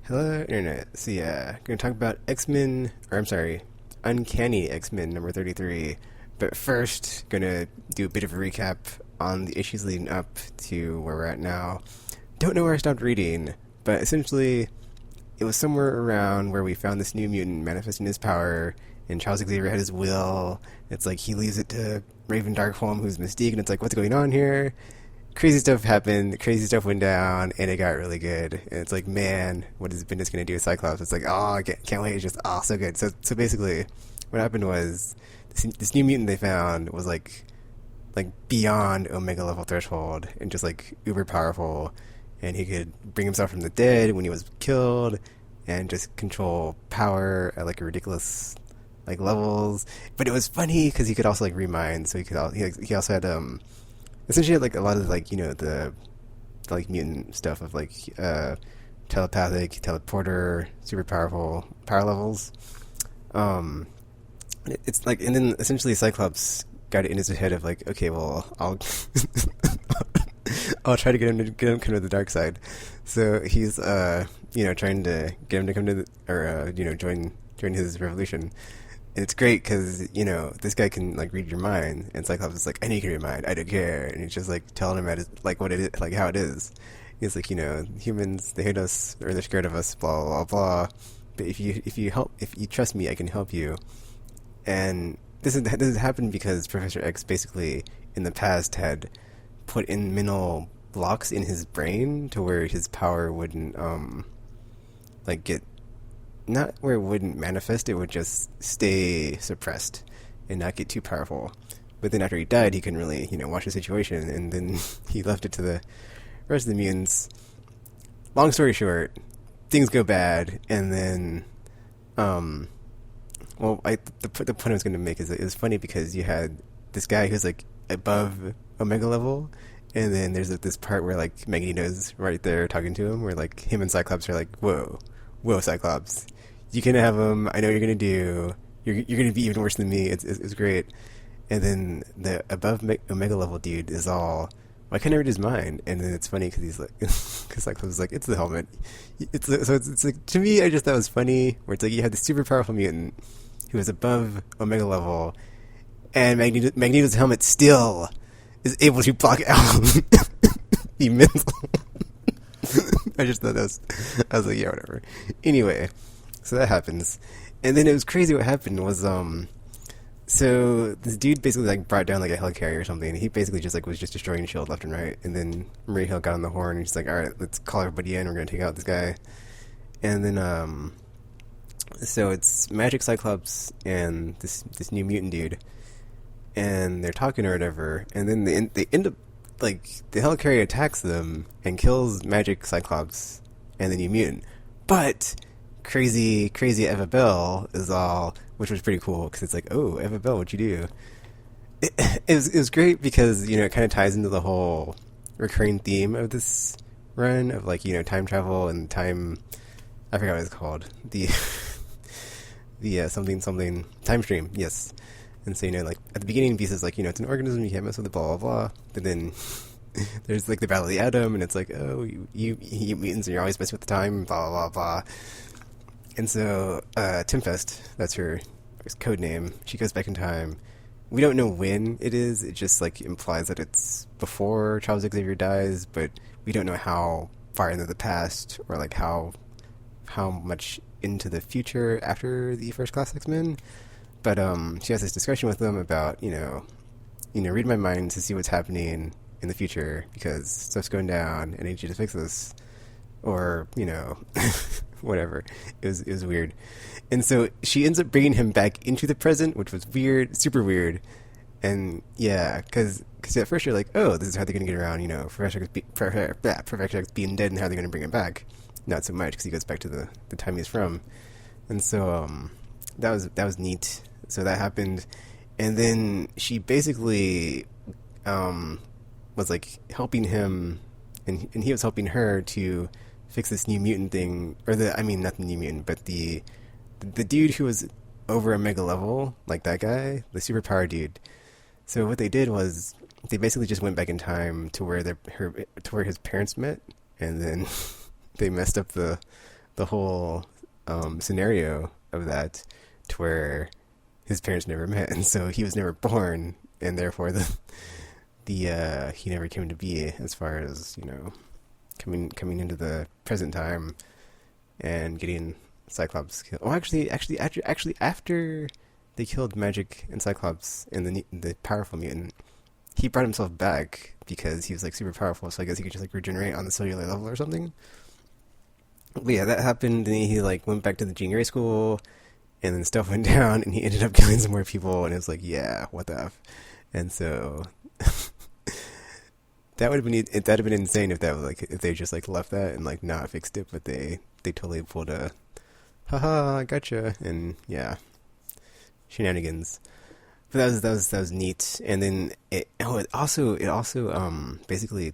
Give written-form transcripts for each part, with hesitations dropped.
Hello, Internet. So yeah, gonna talk about X-Men, or I'm sorry, Uncanny X-Men number 33. But first, gonna do a bit of a recap on the issues leading up to where we're at now. Don't know where I stopped reading, but essentially, it was somewhere around where we found this new mutant manifesting his power, and Charles Xavier had his will. It's like he leaves it to Raven Darkholm, who's Mystique, and it's like, what's going on here? Crazy stuff happened, crazy stuff went down, and it got really good. And it's like, man, what is Bendis going to do with Cyclops? It's like, oh, I can't wait. It's just, oh, so good. So basically, what happened was this new mutant they found was like beyond Omega level threshold and just like uber powerful. And he could bring himself from the dead when he was killed and just control power at like a ridiculous like levels. But it was funny because he could also like remind. So he also had essentially like a lot of like the like mutant stuff of like telepathic, teleporter, super powerful power levels. Um, it's like, and then essentially Cyclops got it in his head of like, okay, well, I'll I'll try to get him come to the dark side. So he's trying to get him to come to the, or join his revolution. And it's great because, this guy can, like, read your mind. And Cyclops is like, I know you can read mine. I don't care. And he's just, like, telling him what it is, like, how it is. He's like, humans, they hate us, or they're scared of us, blah, blah, blah. But if you trust me, I can help you. And this has happened because Professor X basically, in the past, had put in mental blocks in his brain to where his power wouldn't, get not where it wouldn't manifest, it would just stay suppressed and not get too powerful. But then after he died, he couldn't really, watch the situation, and then he left it to the rest of the mutants. Long story short, things go bad, and then, the point I was going to make is that it was funny because you had this guy who's like above Omega level, and then there's this part where like Magneto's right there talking to him, where like him and Cyclops are like, whoa, Cyclops, you can have him. I know what you're gonna do. You're gonna be even worse than me. It's great. And then the above Omega level dude is all, well, I can't read his mind. And then it's funny because he's like, because Cyclops is like, it's the helmet. It's like, to me, I just thought it was funny where it's like you had the super powerful mutant who was above Omega level, and Magneto's helmet still is able to block out the mental. I just thought I was like, yeah, whatever. Anyway, so that happens. And then it was crazy what happened was, so this dude basically like brought down like a helicarrier or something. He basically just like was just destroying shield left and right. And then Marie Hill got on the horn and she's like, all right, let's call everybody in. We're going to take out this guy. And then, so it's Magic Cyclops and this new mutant dude. And they're talking or whatever. And then they end up, like, the helicarrier attacks them and kills Magic Cyclops and the new mutant. But crazy Eva Bell is all, which was pretty cool because it's like, oh, Eva Bell, what'd you do? It was great because, it kind of ties into the whole recurring theme of this run of, like, time travel and time, I forgot what it's called. The something time stream, yes. And so, like, at the beginning of pieces, like, it's an organism, you can't mess with it, blah, blah, blah. But then there's, like, the Battle of the Atom, and it's like, oh, you mutants, and you're always messing with the time, blah, blah, blah. And so, Tempest, that's her code name, she goes back in time. We don't know when it is, it just, like, implies that it's before Charles Xavier dies, but we don't know how far into the past, or, like, how much into the future after the First Class X-Men. But she has this discussion with them about, read my mind to see what's happening in the future because stuff's going down and I need you to fix this. Or, whatever. It was weird. And so she ends up bringing him back into the present, which was weird, super weird. And yeah, because at first you're like, oh, this is how they're going to get around, Professor X being dead and how they're going to bring him back. Not so much because he goes back to the time he's from. And so that was neat. So that happened, and then she basically was like helping him, and he was helping her to fix this new mutant thing, or not the new mutant, but the dude who was over Omega level, like that guy, the superpower dude. So what they did was they basically just went back in time to where his parents met, and then they messed up the the whole scenario of that, to where his parents never met, and so he was never born, and therefore the he never came to be, as far as coming into the present time and getting Cyclops killed. Oh, actually, after they killed Magic and Cyclops and the powerful mutant, he brought himself back because he was like super powerful. So I guess he could just like regenerate on the cellular level or something. But yeah, that happened. And he like went back to the junior school, and then stuff went down, and he ended up killing some more people. And it was like, yeah, what the f? And so that'd have been insane if that was like if they just like left that and like not fixed it, but they totally pulled a haha, gotcha, and yeah, shenanigans. But that was neat. And then it also basically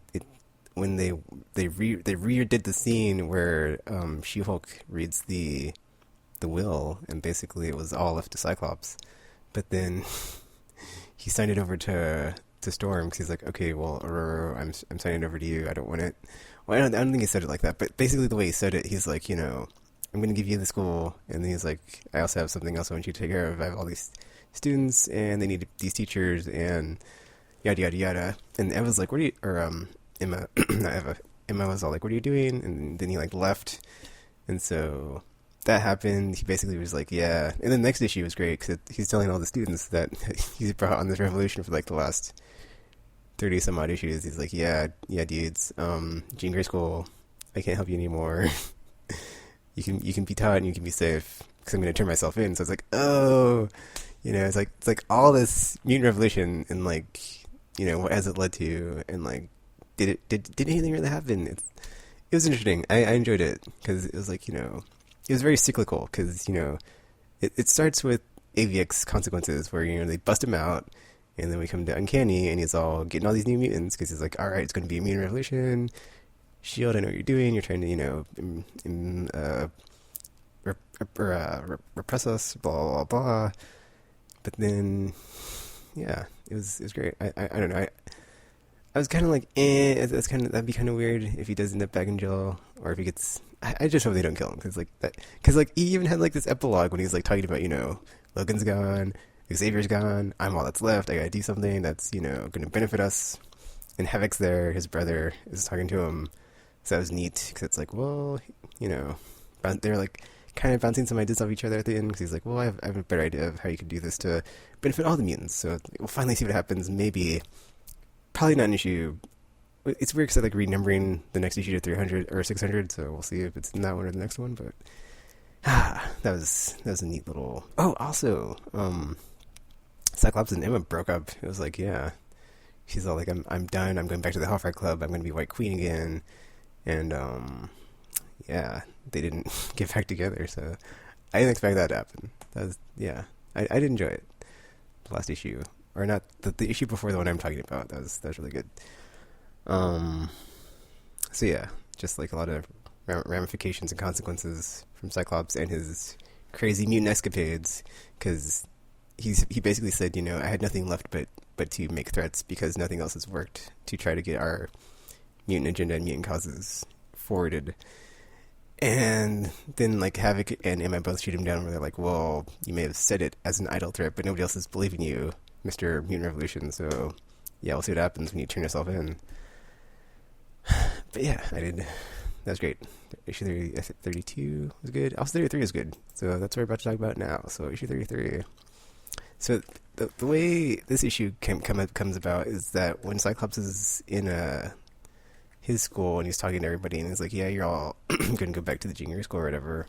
when they redid the scene where She-Hulk reads the will, and basically it was all left to Cyclops, but then he signed it over to Storm, because he's like, okay, well, I'm signing it over to you. I don't want it. Well, I don't think he said it like that, but basically the way he said it, he's like, I'm going to give you the school, and then he's like, I also have something else I want you to take care of. I have all these students, and they need these teachers, and yada yada yada. And Eva's like, what are you? Or Emma, not Eva. Emma was all like, what are you doing? And then he like left, and so that happened. He basically was like, yeah. And then the next issue was great because he's telling all the students that he's brought on this revolution for like the last 30 some odd issues. He's like, yeah, dudes, Jean Grey School, I can't help you anymore. you can be taught and you can be safe because I'm going to turn myself in. So it's like, oh, it's like all this mutant revolution, and like, what has it led to, and like, did anything really happen? It was interesting. I enjoyed it because it was like, it was very cyclical because, it starts with AVX Consequences where, they bust him out, and then we come to Uncanny, and he's all getting all these new mutants because he's like, all right, it's going to be a mutant revolution. Shield, I know what you're doing. You're trying to, repress us, blah, blah, blah. But then, yeah, it was great. I don't know. I was kind of like, that'd be kind of weird if he does end up back in jail, or if he gets. I just hope they don't kill him, because he even had like this epilogue when he's like talking about, Logan's gone, Xavier's gone, I'm all that's left. I gotta do something that's going to benefit us. And Havoc's there, his brother is talking to him, so that was neat because it's like, well, they're like kind of bouncing some ideas off each other at the end, because he's like, well, I have a better idea of how you could do this to benefit all the mutants. So we'll finally see what happens. Maybe. Probably not an issue. It's weird because I like renumbering the next issue to 300 or 600, so we'll see if it's in that one or the next one. But that was a neat little. Oh, also, Cyclops and Emma broke up. It was like, yeah, she's all like, I'm done. I'm going back to the Hellfire Club. I'm going to be White Queen again, and yeah, they didn't get back together. So I didn't expect that to happen. That was I did enjoy it. The last issue. Or not, the issue before the one I'm talking about. That was really good. So yeah, just like a lot of ramifications and consequences from Cyclops and his crazy mutant escapades. Because he basically said, I had nothing left but to make threats because nothing else has worked to try to get our mutant agenda and mutant causes forwarded. And then like Havoc and Emma both shoot him down where they're like, well, you may have said it as an idle threat, but nobody else is believing you, Mr. Mutant Revolution, so yeah, we'll see what happens when you turn yourself in. But yeah, that was great. Issue 32 was good. Also 33 is good, so that's what we're about to talk about now. So issue 33. So the way this issue comes about is that when Cyclops is in his school and he's talking to everybody and he's like, yeah, you're all gonna go back to the junior school or whatever,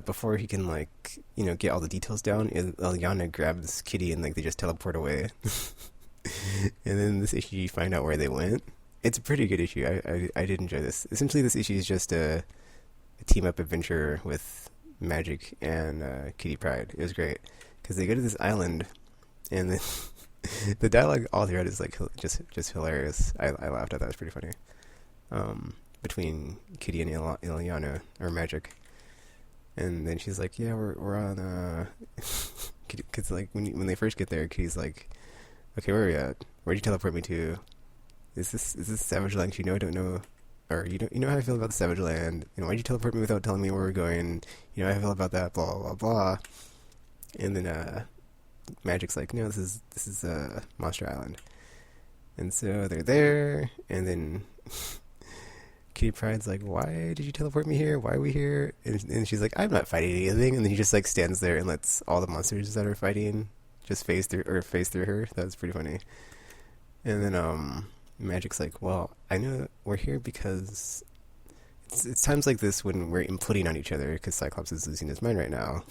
before he can like get all the details down, Ilyana grabs Kitty and like they just teleport away. And then this issue you find out where they went. It's a pretty good issue. I did enjoy this. Essentially this issue is just a team up adventure with Magic and Kitty Pryde. It was great because they go to this island, and then the dialogue all throughout is like just hilarious. I laughed. I thought it was pretty funny. Between Kitty and Ilyana or Magic. And then she's like, yeah, we're on, because like when they first get there, Kitty's like, okay, where are we at? Where'd you teleport me to? is this Savage Land? You know I don't know, or you know how I feel about the Savage Land, and why'd you teleport me without telling me where we're going? You know how I feel about that, blah blah blah. And then Magic's like, no, this is Monster Island, and so they're there, and then Kitty Pryde's like, why did you teleport me here? Why are we here? And she's like, I'm not fighting anything. And then he just like stands there and lets all the monsters that are fighting just phase through her. That was pretty funny. And then Magic's like, well, I know we're here because it's times like this when we're imploding on each other because Cyclops is losing his mind right now.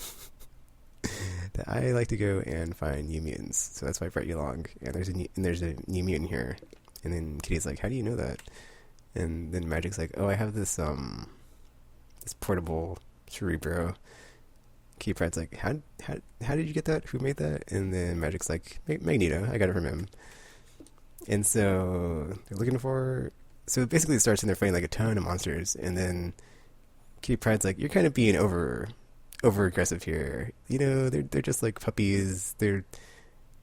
That I like to go and find new mutants. So that's why I brought you along. And there's a new mutant here. And then Kitty's like, how do you know that? And then Magic's like, oh, I have this portable Cerebro. Kitty Pryde's like, how did you get that? Who made that? And then Magic's like, Magneto, I got it from him. And so they're looking for. So basically, it starts and they're fighting like a ton of monsters, and then Kitty Pryde's like, "You're kind of being over aggressive here. You know, they're just like puppies. You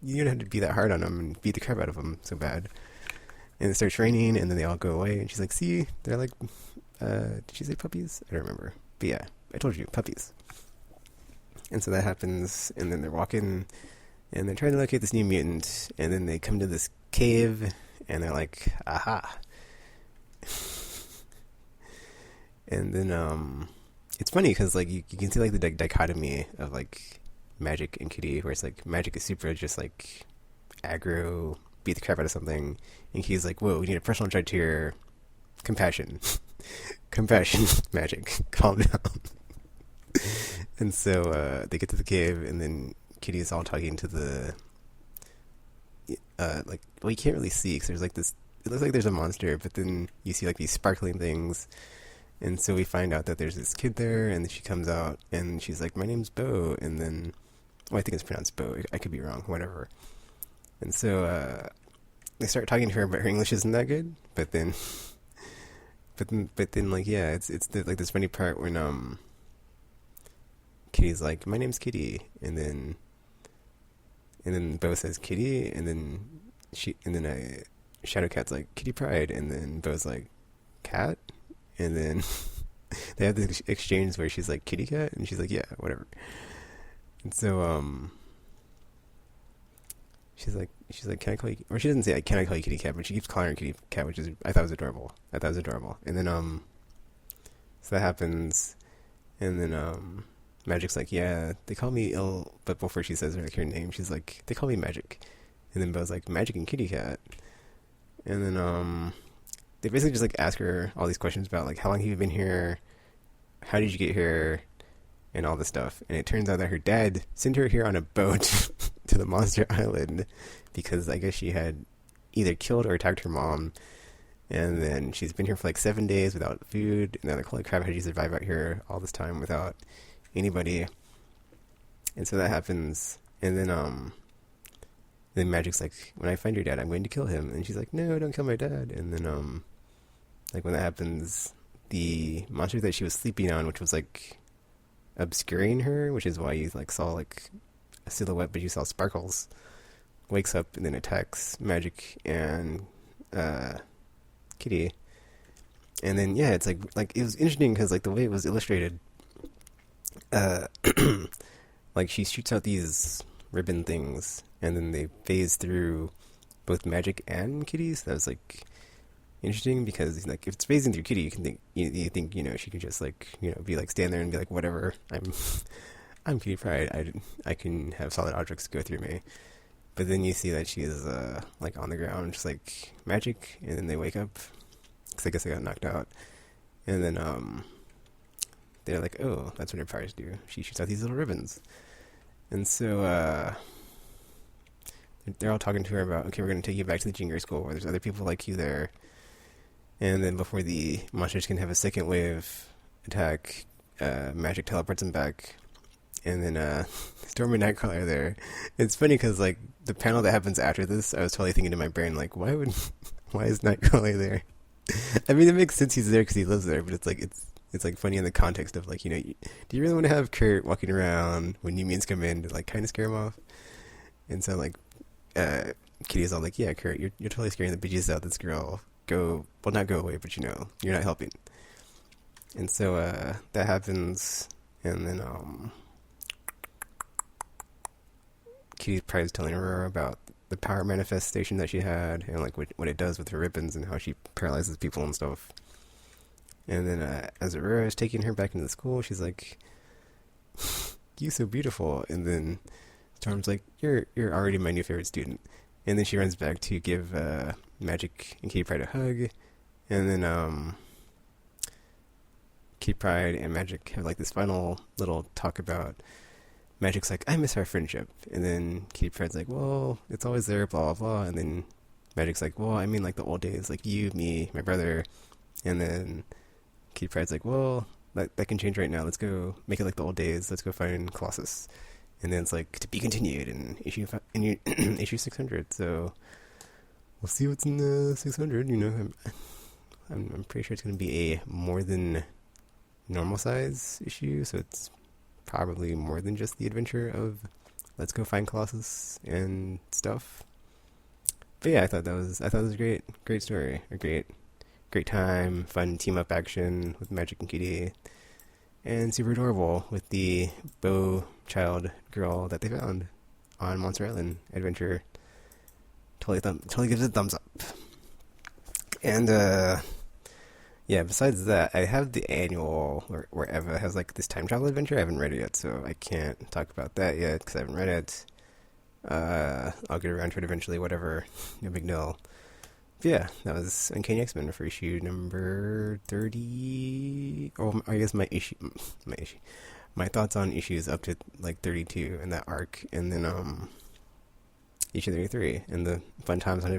don't have to be that hard on them and beat the crap out of them so bad." And it starts raining, and then they all go away, and she's like, "See, they're like, did she say puppies? I don't remember, but yeah, I told you, puppies." And so that happens, and then they're walking, and they're trying to locate this new mutant, and then they come to this cave, and they're like, aha. And then it's funny because like you can see like the dichotomy of like Magic and Kitty, where it's like Magic is super just like aggro, beat the crap out of something, and Kitty's like, whoa, we need a personal judge here, compassion. Compassion. Magic, calm down. And so they get to the cave, and then Kitty is all talking to the like, well, you can't really see because there's like this, it looks like there's a monster, but then you see like these sparkling things. And so we find out that there's this kid there, and then she comes out, and she's like, my name's Bo, and then, well, I think it's pronounced Bo, I could be wrong, whatever. And so they start talking to her, but her English isn't that good, but then like, yeah, it's like this funny part when Kitty's like, my name's Kitty, and then Bo says Kitty, and then Shadowcat's like, Kitty Pryde, and then Bo's like, Cat? And then they have this exchange where she's like, Kitty Cat? And she's like, yeah, whatever. And so she's like, can I call you? Or she doesn't say, can I call you Kitty Cat? But she keeps calling her Kitty Cat, which is, I thought was adorable. And then so that happens, and then Magic's like, yeah, they call me ill, but before she says her name, she's like, they call me Magic. And then Bo's like, Magic and Kitty Cat. And then they basically just like ask her all these questions about like, how long have you been here? How did you get here? And all this stuff. And it turns out that her dad sent her here on a boat to the monster island because I guess she had either killed or attacked her mom. And then she's been here for like 7 days without food. And they're like, holy crap, how did you survive out here all this time without anybody? And so that happens. And then Magic's like, when I find your dad, I'm going to kill him. And she's like, no, don't kill my dad. And then like when that happens, the monster that she was sleeping on, which was like obscuring her, which is why you like saw like a silhouette, but you saw sparkles, wakes up and then attacks Magic and Kitty. And then yeah, it's like it was interesting because like the way it was illustrated, like she shoots out these ribbon things, and then they phase through both Magic and Kitty. So that was like interesting because like if it's phasing through Kitty, you think she can just like be like stand there and be like, whatever, I'm Kitty Pryde, I can have solid objects go through me. But then you see that she is like on the ground just like Magic, and then they wake up because I guess they got knocked out, and then they're like, oh, that's what her powers do, she shoots out these little ribbons. And so they're all talking to her about, okay, we're going to take you back to the junior school where there's other people like you there. And then before the monsters can have a second wave attack, Magic teleports them back. And then Storm and Nightcrawler are there. It's funny because like the panel that happens after this, I was totally thinking in my brain like, why is Nightcrawler there? I mean, it makes sense he's there because he lives there, but it's like funny in the context of like, do you really want to have Kurt walking around when new mutants come in to like kind of scare him off? And so like Kitty's all like, yeah, Kurt, you're totally scaring the bejesus out of this girl. Go, well, not go away, but you know, you're not helping. And so that happens, and then Kitty Pryde's telling Aurora about the power manifestation that she had, and like what it does with her ribbons and how she paralyzes people and stuff. And then as Aurora is taking her back into the school, she's like, "You so beautiful." And then Storm's like, "You're already my new favorite student." And then she runs back to give Magic and Kitty Pryde a hug, and then Kitty Pryde and Magic have like this final little talk about Magic's like, I miss our friendship. And then Kitty Pryde's like, well, it's always there, blah, blah, blah. And then Magic's like, well, I mean like the old days, like you, me, my brother. And then Kitty Pryde's like, well, that can change right now. Let's go make it like the old days. Let's go find Colossus. And then it's like, to be continued in issue 600. So we'll see what's in the 600. You know, I'm pretty sure it's going to be a more than normal size issue. So it's probably more than just the adventure of let's go find Colossus and stuff. But yeah, I thought it was a great story, a great time, fun team up action with Magic and Kitty, and super adorable with the bow child girl that they found on Monster Island adventure. Totally gives it a thumbs up. And yeah, besides that, I have the annual where Eva has like this time travel adventure. I haven't read it yet, so I can't talk about that yet because I haven't read it. I'll get around to it eventually, whatever. No big deal. But yeah, that was Uncanny X-Men for issue number 30. Oh, I guess my thoughts on issues up to like 32 in that arc, and then issue 33 and the fun times on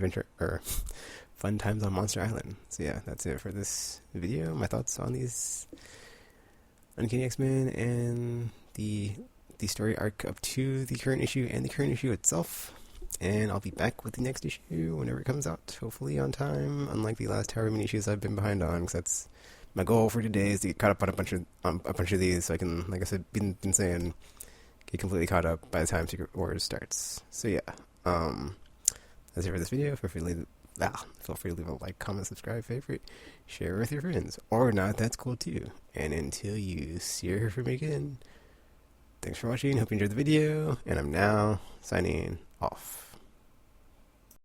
Monster Island. So yeah, that's it for this video. My thoughts on these Uncanny X-Men and the story arc up to the current issue and the current issue itself. And I'll be back with the next issue whenever it comes out, hopefully on time, unlike the last however many issues I've been behind on, because that's my goal for today, is to get caught up on a bunch of these, so I can, like I said, been saying, get completely caught up by the time Secret Wars starts. So yeah, that's it for this video. Feel free to leave a like, comment, subscribe, favorite, share with your friends, or not, that's cool too. And until you see or hear from me again, thanks for watching, hope you enjoyed the video, and I'm now signing off.